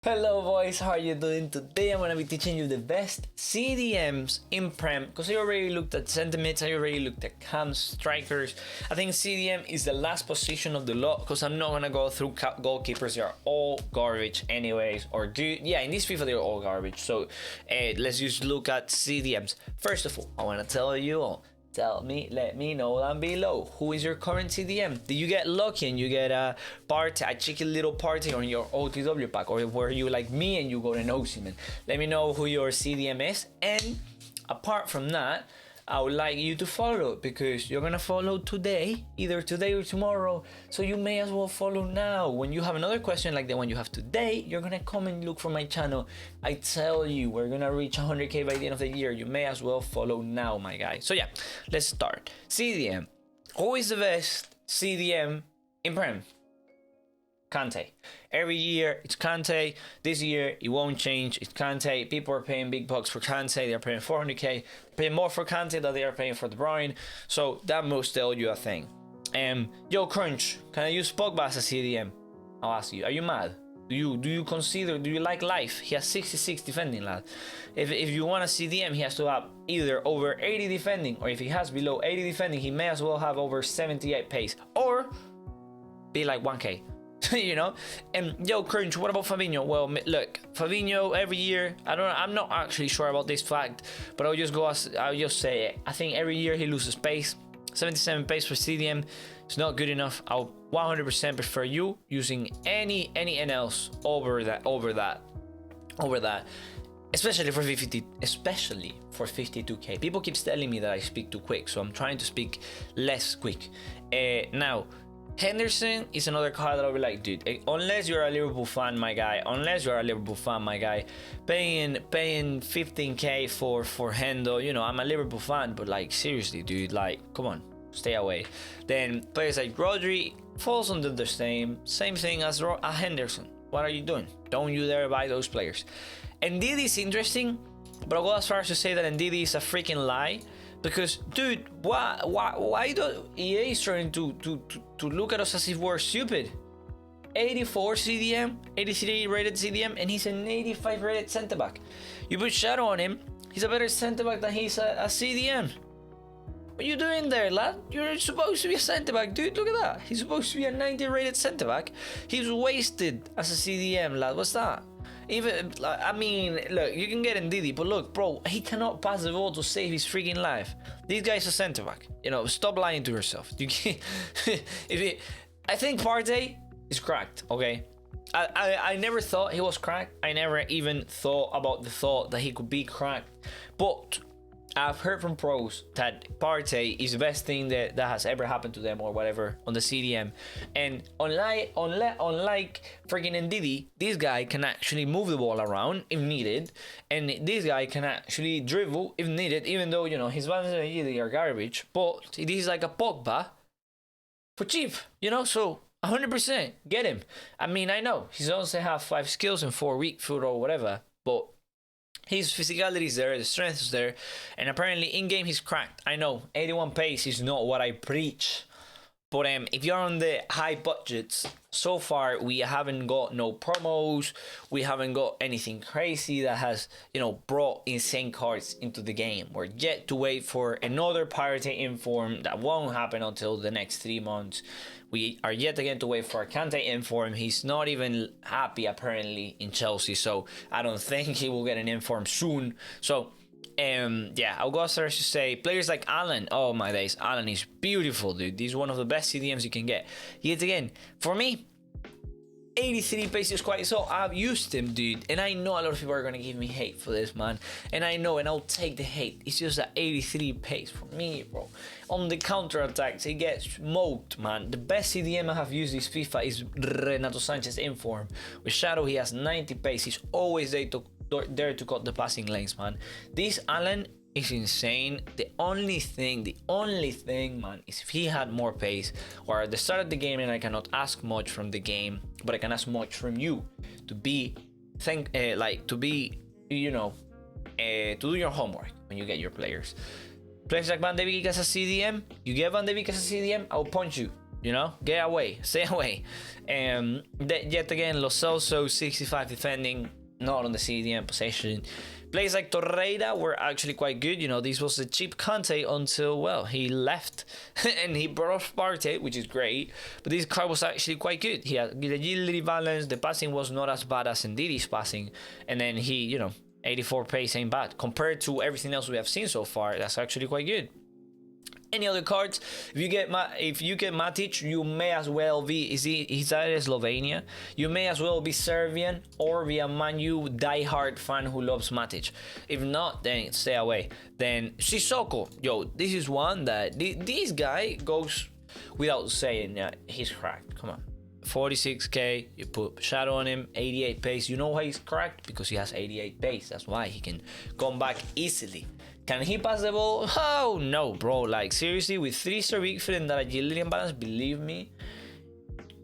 Hello boys, how are you doing? Today I'm going to be teaching you the best CDMs in Prem, because I already looked at sentiments, I already looked at cams, strikers. I think CDM is the last position of the lot, because I'm not going to go through goalkeepers. They are all garbage anyways, yeah, in this FIFA they're all garbage. So let's just look at CDMs. First of all, I want to tell you all, let me know down below, who is your current CDM? Did you get lucky and you get a cheeky little party on your OTW pack, or were you like me and you got an Osimhen? Let me know who your CDM is, and apart from that, I would like you to follow, because you're gonna follow today, either today or tomorrow, so you may as well follow now. When you have another question like the one you have today, you're gonna come and look for my channel. I tell you, we're gonna reach 100k by the end of the year. You may as well follow now, my guy. So yeah, let's start. CDM. Who is the best CDM in Prem? KANTE. Every year it's KANTE. This year it won't change. It's KANTE. People are paying big bucks for KANTE. They're paying 400k. Paying more for KANTE than they are paying for De Bruyne. So that must tell you a thing. Yo, Crunch, can I use Pogba as a CDM? I'll ask you. Are you mad? Do you like life? He has 66 defending, lad. If you want a CDM, he has to have either over 80 defending, or if he has below 80 defending, he may as well have over 78 pace, or be like 1k. You know. And yo, Crunch, what about Fabinho? Well, look, Fabinho every year, I'm not actually sure about this fact, but I'll just say it. I think every year he loses pace. 77 pace for CDM. It's not good enough. I'll 100% prefer you using any else over that, especially for 52k. People keep telling me that I speak too quick, so I'm trying to speak less quick. Now, Henderson is another card that I'll be like, dude, unless you're a Liverpool fan, my guy, paying 15k for Hendo, you know, I'm a Liverpool fan, but like, seriously, dude, like, come on, stay away. Then players like Rodri falls under the same thing as Henderson. What are you doing? Don't you dare buy those players. NDIDI is interesting, but I'll go as far as to say that NDIDI is a freaking lie. Because, dude, why do EA is trying to look at us as if we're stupid? 84 CDM, 83 rated CDM, and he's an 85 rated centre back. You put Shadow on him, he's a better centre back than he's a CDM. What are you doing there, lad? You're supposed to be a centre back, dude. Look at that. He's supposed to be a 90 rated centre back. He's wasted as a CDM, lad. What's that? Even, I mean, look, you can get NDIDI, but look, bro, he cannot pass the ball to save his freaking life. This guy's a centre back. You know, stop lying to yourself. You can't. I think Partey is cracked. Okay, I never thought he was cracked. I never even thought about the thought that he could be cracked. But I've heard from pros that Partey is the best thing that has ever happened to them, or whatever, on the CDM. And unlike freaking NDIDI, this guy can actually move the ball around if needed, and this guy can actually dribble if needed, even though, you know, his balance and NDIDI are garbage, but it is like a Pogba for cheap, you know. So 100% get him. I mean, I know he's also have 5 skills and 4 weak foot or whatever, but his physicality is there, the strength is there, and apparently in-game he's cracked. I know, 81 pace is not what I preach, but if you're on the high budgets, so far we haven't got no promos, we haven't got anything crazy that has, you know, brought insane cards into the game. We're yet to wait for another Pirate Inform that won't happen until the next 3 months. We are yet again to wait for a KANTE Inform. He's not even happy apparently in Chelsea, so I don't think he will get an Inform soon. So yeah, I'll go as far as to say players like ALLAN. Oh my days, ALLAN is beautiful, dude. He's one of the best CDMs you can get. Yet again, for me, 83 pace is quite so. I've used him, dude, and I know a lot of people are gonna give me hate for this, man, and I know, and I'll take the hate. It's just that 83 pace for me, bro. On the counter attacks, he gets smoked, man. The best CDM I have used this FIFA is Renato Sanchez Inform. With Shadow, he has 90 pace. He's always there to cut the passing lanes, man. This ALLAN is insane. The only thing, man, is if he had more pace, or at the start of the game, and I cannot ask much from the game, but I can ask much from you to be, you know, to do your homework when you get your players. Players like Van de Beek as a CDM, you get Van de Beek as a CDM, I'll punch you. You know, get away, stay away. Yet again, Lo Celso 65 defending, not on the CDM possession. Players like Torreira were actually quite good. You know, this was a cheap KANTE until, well, he left and he brought off Partey, which is great. But this card was actually quite good. He had good agility, balance. The passing was not as bad as NDIDI's passing. And then he, you know, 84 pace ain't bad. Compared to everything else we have seen so far, that's actually quite good. Any other cards? If you get Matic, you may as well be. He's out of Slovenia. You may as well be Serbian or be a Man U diehard fan who loves Matic. If not, then stay away. Then SISSOKO, yo, this is one that this guy goes without saying. Yeah, he's cracked. Come on, 46k. You put shadow on him, 88 pace. You know why he's cracked? Because he has 88 pace. That's why he can come back easily. Can he pass the ball? Oh, no, bro. Like, seriously, with 3-star big foot and that agility and balance, believe me,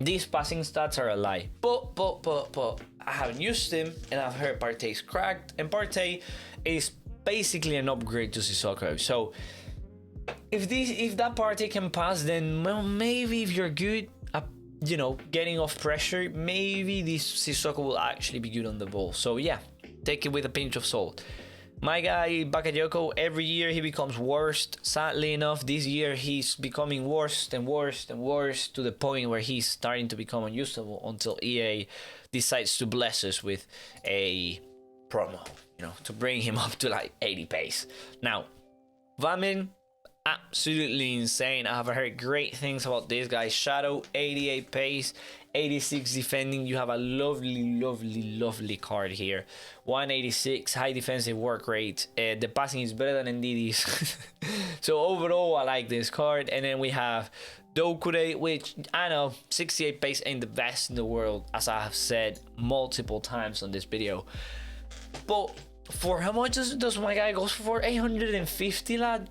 these passing stats are a lie. But, I haven't used him, and I've heard Partey's cracked, and Partey is basically an upgrade to SISSOKO. So, if that Partey can pass, then, well, maybe if you're good at, you know, getting off pressure, maybe this SISSOKO will actually be good on the ball. So, yeah, take it with a pinch of salt. My guy, Bakayoko, every year he becomes worse. Sadly enough, this year he's becoming worse and worse and worse to the point where he's starting to become unusable until EA decides to bless us with a promo, you know, to bring him up to like 80 pace. Now, GBAMIN, absolutely insane. I have heard great things about this guy. Shadow, 88 pace, 86 defending. You have a lovely card here. 186 high defensive work rate. The passing is better than NDIDI's. So overall, I like this card. And then we have Doucouré, which I know 68 pace ain't the best in the world, as I have said multiple times on this video. But for how much does my guy goes for? 850, lad.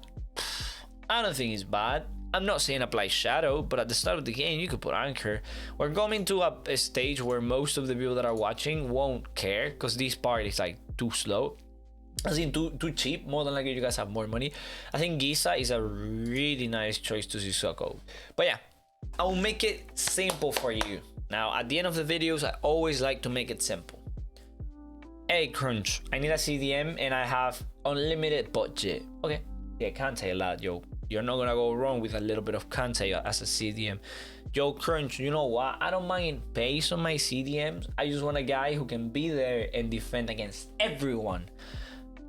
I don't think it's bad. I'm not saying apply shadow, but at the start of the game, you could put anchor. We're coming to a stage where most of the people that are watching won't care, because this part is like too slow. As in too cheap. More than likely you guys have more money. I think Giza is a really nice choice to SISSOKO. But yeah, I'll make it simple for you. Now, at the end of the videos, I always like to make it simple. Hey, Crunch, I need a CDM and I have unlimited budget. Okay, yeah, KANTE a lot, yo. You're not gonna go wrong with a little bit of KANTE as a CDM. Yo, Crunch, you know what? I don't mind pace on my CDMs. I just want a guy who can be there and defend against everyone.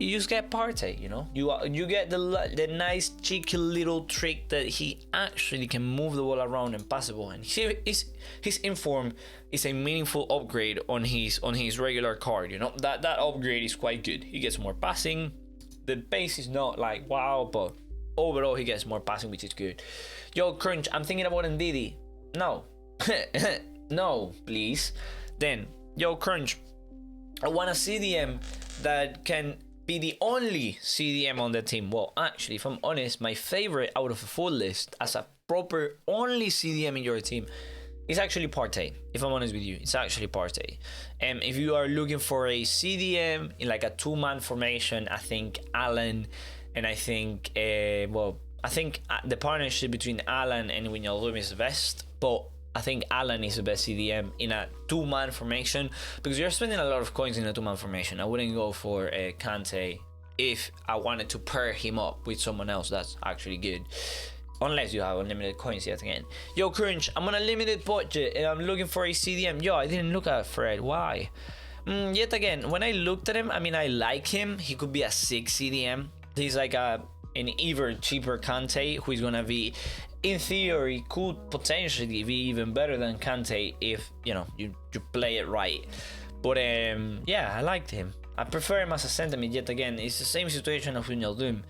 You just get Partey, you know? You get the nice cheeky little trick that he actually can move the ball around and pass the ball. And his inform is a meaningful upgrade on his regular card, you know? That upgrade is quite good. He gets more passing. The pace is not like wow, but overall he gets more passing, which is good. Yo, Crunch, I'm thinking about NDIDI. No. No, please. Then, yo, Crunch, I want a CDM that can be the only CDM on the team. Well, actually, if I'm honest, my favorite out of the full list as a proper only CDM in your team is actually Partey. If I'm honest with you, it's actually Partey. If you are looking for a CDM in like a two-man formation, I think ALLAN, and I think I think the partnership between ALLAN and Wijnaldum is the best, but I think ALLAN is the best CDM in a two-man formation, because you're spending a lot of coins in a two-man formation. I wouldn't go for a KANTE if I wanted to pair him up with someone else that's actually good, unless you have unlimited coins yet again. Yo, Crunch, I'm on a limited budget and I'm looking for a CDM. Yo, I didn't look at Fred. Why? Yet again, when I looked at him, I mean, I like him. He could be a 6 CDM. He's like an even cheaper KANTE who is gonna be, in theory, could potentially be even better than KANTE if you play it right. But yeah, I liked him. I prefer him as a sentiment. Yet again, it's the same situation of Wijnaldum.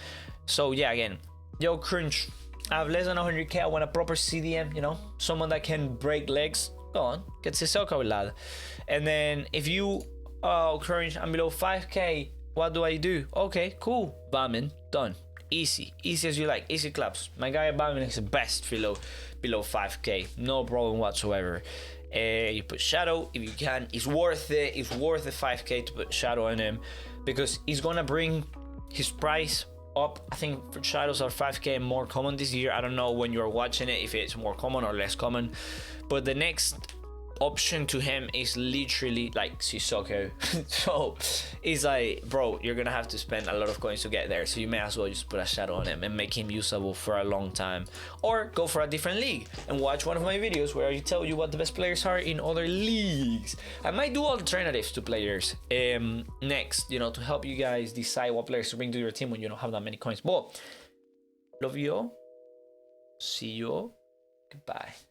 So yeah, again, yo, Crunch, I have less than 100k. I want a proper CDM, you know, someone that can break legs. Go on, get SISSOKO, lad. And then if you, Crunch, I'm below 5k. What do I do? Okay, cool. GBAMIN, done. Easy as you like. Easy claps. My guy GBAMIN is the best below 5k. No problem whatsoever. You put shadow if you can. It's worth it. It's worth the 5k to put shadow on him, because he's gonna bring his price up. I think for shadows are 5k more common this year. I don't know when you're watching it if it's more common or less common, but the next option to him is literally like Sissoko. So it's like, bro, you're gonna have to spend a lot of coins to get there, so you may as well just put a shadow on him and make him usable for a long time, or go for a different league and watch one of my videos where I tell you what the best players are in other leagues. I might do alternatives to players next, you know, to help you guys decide what players to bring to your team when you don't have that many coins. But love you all, see you all, goodbye.